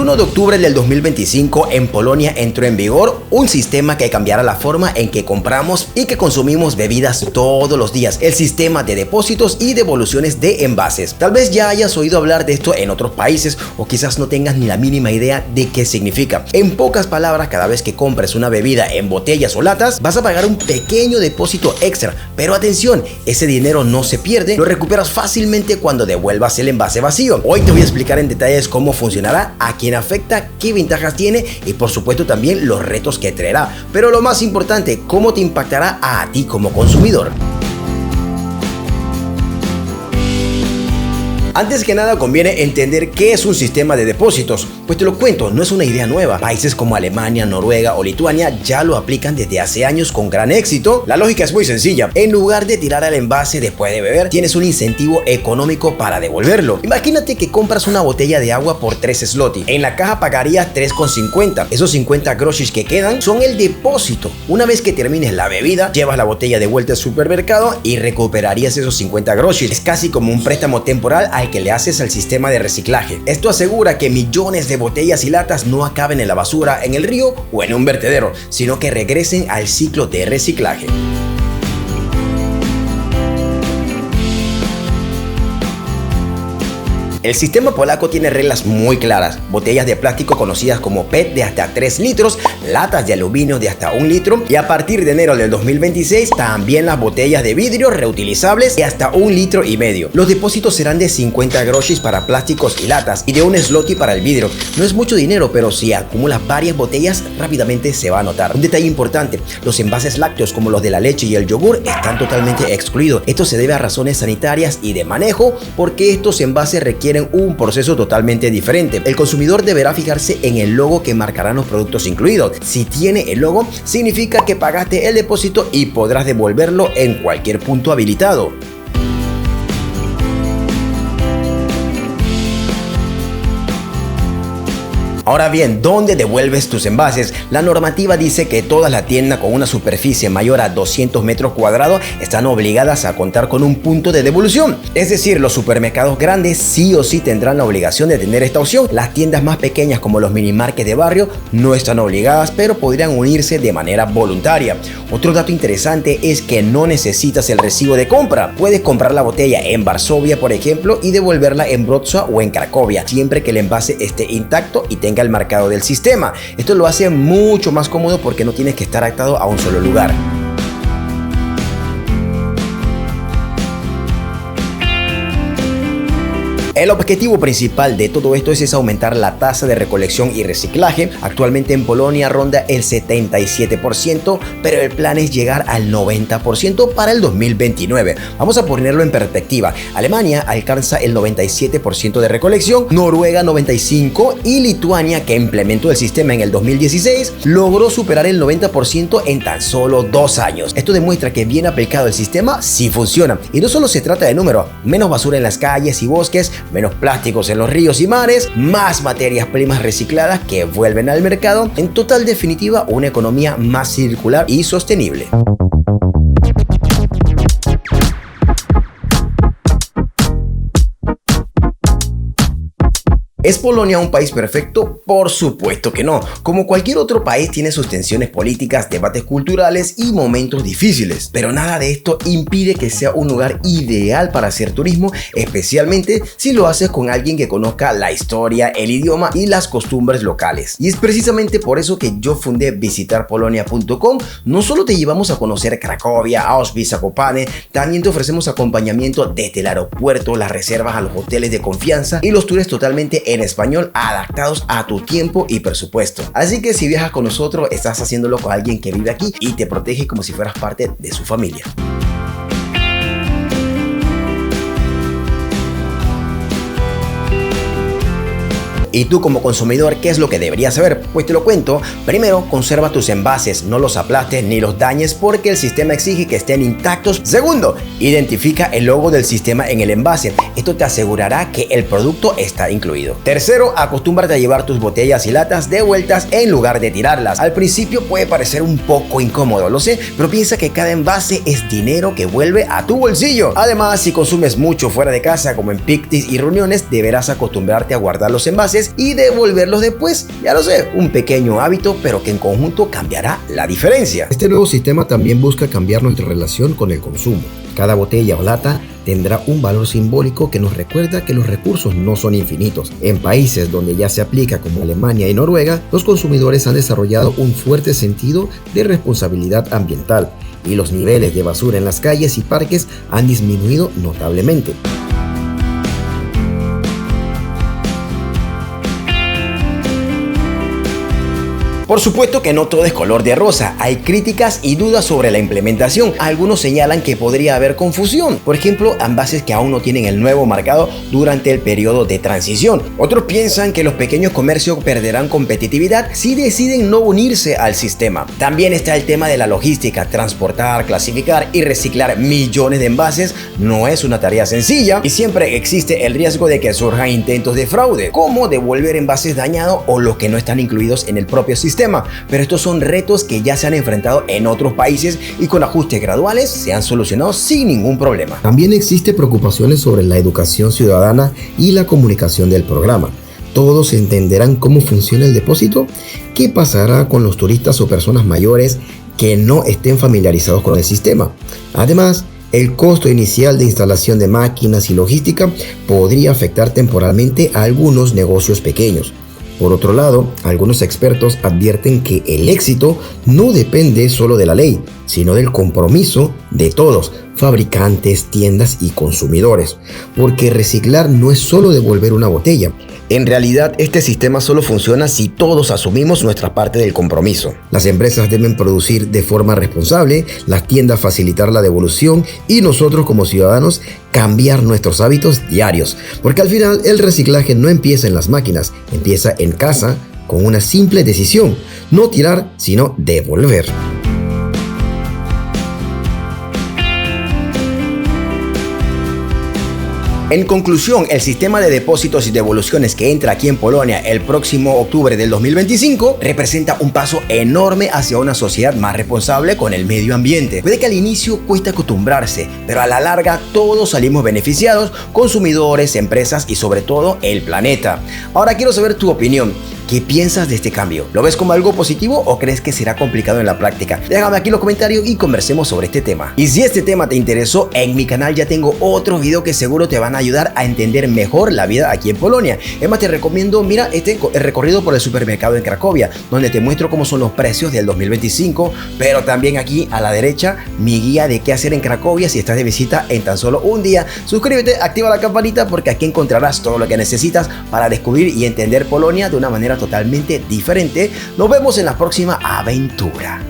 1 de octubre del 2025 en Polonia entró en vigor un sistema que cambiará la forma en que compramos y que consumimos bebidas todos los días, el sistema de depósitos y devoluciones de envases. Tal vez ya hayas oído hablar de esto en otros países o quizás no tengas ni la mínima idea de qué significa. En pocas palabras, cada vez que compres una bebida en botellas o latas, vas a pagar un pequeño depósito extra, pero atención, ese dinero no se pierde, lo recuperas fácilmente cuando devuelvas el envase vacío. Hoy te voy a explicar en detalles cómo funcionará, a quién afecta, qué ventajas tiene y por supuesto también los retos que traerá. Pero lo más importante, cómo te impactará a ti como consumidor. Antes que nada conviene entender qué es un sistema de depósitos, pues te lo cuento, no es una idea nueva. Países como Alemania, Noruega o Lituania ya lo aplican desde hace años con gran éxito. La lógica es muy sencilla, en lugar de tirar el envase después de beber, tienes un incentivo económico para devolverlo. Imagínate que compras una botella de agua por 3 zloty, en la caja pagarías 3,50. Esos 50 groszy que quedan son el depósito. Una vez que termines la bebida, llevas la botella de vuelta al supermercado y recuperarías esos 50 groszy. Es casi como un préstamo temporal al que le haces al sistema de reciclaje. Esto asegura que millones de botellas y latas no acaben en la basura, en el río o en un vertedero, sino que regresen al ciclo de reciclaje. El sistema polaco tiene reglas muy claras. Botellas de plástico conocidas como PET de hasta 3 litros, latas de aluminio de hasta 1 litro y a partir de enero del 2026 también las botellas de vidrio reutilizables de hasta 1,5 litros. Los depósitos serán de 50 groszy para plásticos y latas y de 1 zloty para el vidrio. No es mucho dinero, pero si acumulas varias botellas rápidamente se va a notar. Un detalle importante, los envases lácteos como los de la leche y el yogur están totalmente excluidos. Esto se debe a razones sanitarias y de manejo porque estos envases requieren un proceso totalmente diferente. El consumidor deberá fijarse en el logo que marcarán los productos incluidos. Si tiene el logo, significa que pagaste el depósito y podrás devolverlo en cualquier punto habilitado. Ahora bien, ¿dónde devuelves tus envases? La normativa dice que todas las tiendas con una superficie mayor a 200 metros cuadrados están obligadas a contar con un punto de devolución. Es decir, los supermercados grandes sí o sí tendrán la obligación de tener esta opción. Las tiendas más pequeñas como los minimarkets de barrio no están obligadas, pero podrían unirse de manera voluntaria. Otro dato interesante es que no necesitas el recibo de compra. Puedes comprar la botella en Varsovia, por ejemplo, y devolverla en Wrocław o en Cracovia, siempre que el envase esté intacto y tenga el marcado del sistema. Esto lo hace mucho más cómodo porque no tienes que estar atado a un solo lugar. El objetivo principal de todo esto es aumentar la tasa de recolección y reciclaje. Actualmente en Polonia ronda el 77%, pero el plan es llegar al 90% para el 2029. Vamos a ponerlo en perspectiva. Alemania alcanza el 97% de recolección, Noruega 95% y Lituania, que implementó el sistema en el 2016, logró superar el 90% en tan solo 2 años. Esto demuestra que bien aplicado el sistema sí funciona. Y no solo se trata de números, menos basura en las calles y bosques, menos plásticos en los ríos y mares, más materias primas recicladas que vuelven al mercado. En total, definitiva, una economía más circular y sostenible. ¿Es Polonia un país perfecto? Por supuesto que no. Como cualquier otro país tiene sus tensiones políticas, debates culturales y momentos difíciles. Pero nada de esto impide que sea un lugar ideal para hacer turismo, especialmente si lo haces con alguien que conozca la historia, el idioma y las costumbres locales. Y es precisamente por eso que yo fundé visitarpolonia.com. No solo te llevamos a conocer Cracovia, Auschwitz, Zakopane, también te ofrecemos acompañamiento desde el aeropuerto, las reservas a los hoteles de confianza y los tours totalmente en español adaptados a tu tiempo y presupuesto. Así que si viajas con nosotros, estás haciéndolo con alguien que vive aquí y te protege como si fueras parte de su familia. ¿Y tú como consumidor qué es lo que deberías saber? Pues te lo cuento. Primero, conserva tus envases, no los aplastes ni los dañes porque el sistema exige que estén intactos. Segundo, identifica el logo del sistema en el envase. Esto te asegurará que el producto está incluido. Tercero, acostúmbrate a llevar tus botellas y latas de vueltas en lugar de tirarlas. Al principio puede parecer un poco incómodo, lo sé, pero piensa que cada envase es dinero que vuelve a tu bolsillo. Además, si consumes mucho fuera de casa como en picnics y reuniones, deberás acostumbrarte a guardar los envases meses y devolverlos después. Ya lo sé, un pequeño hábito, pero que en conjunto cambiará la diferencia. Este nuevo sistema también busca cambiar nuestra relación con el consumo. Cada botella o lata tendrá un valor simbólico que nos recuerda que los recursos no son infinitos. En países donde ya se aplica, como Alemania y Noruega, los consumidores han desarrollado un fuerte sentido de responsabilidad ambiental y los niveles de basura en las calles y parques han disminuido notablemente. Por supuesto que no todo es color de rosa, hay críticas y dudas sobre la implementación. Algunos señalan que podría haber confusión, por ejemplo, envases que aún no tienen el nuevo marcado durante el periodo de transición. Otros piensan que los pequeños comercios perderán competitividad si deciden no unirse al sistema. También está el tema de la logística, transportar, clasificar y reciclar millones de envases no es una tarea sencilla y siempre existe el riesgo de que surjan intentos de fraude, como devolver envases dañados o los que no están incluidos en el propio sistema. Pero estos son retos que ya se han enfrentado en otros países y con ajustes graduales se han solucionado sin ningún problema. También existen preocupaciones sobre la educación ciudadana y la comunicación del programa. ¿Todos entenderán cómo funciona el depósito? ¿Qué pasará con los turistas o personas mayores que no estén familiarizados con el sistema? Además, el costo inicial de instalación de máquinas y logística podría afectar temporalmente a algunos negocios pequeños. Por otro lado, algunos expertos advierten que el éxito no depende solo de la ley, sino del compromiso de todos, fabricantes, tiendas y consumidores, porque reciclar no es solo devolver una botella. En realidad, este sistema solo funciona si todos asumimos nuestra parte del compromiso. Las empresas deben producir de forma responsable, las tiendas facilitar la devolución y nosotros como ciudadanos cambiar nuestros hábitos diarios. Porque al final el reciclaje no empieza en las máquinas, empieza en casa con una simple decisión: no tirar, sino devolver. En conclusión, el sistema de depósitos y devoluciones que entra aquí en Polonia el próximo octubre del 2025 representa un paso enorme hacia una sociedad más responsable con el medio ambiente. Puede que al inicio cueste acostumbrarse, pero a la larga todos salimos beneficiados, consumidores, empresas y sobre todo el planeta. Ahora quiero saber tu opinión. ¿Qué piensas de este cambio? ¿Lo ves como algo positivo o crees que será complicado en la práctica? Déjame aquí los comentarios y conversemos sobre este tema. Y si este tema te interesó, en mi canal ya tengo otros videos que seguro te van a ayudar a entender mejor la vida aquí en Polonia. Es más, te recomiendo, mira, el recorrido por el supermercado en Cracovia, donde te muestro cómo son los precios del 2025, pero también aquí a la derecha, mi guía de qué hacer en Cracovia si estás de visita en tan solo un día. Suscríbete, activa la campanita porque aquí encontrarás todo lo que necesitas para descubrir y entender Polonia de una manera totalmente diferente. Nos vemos en la próxima aventura.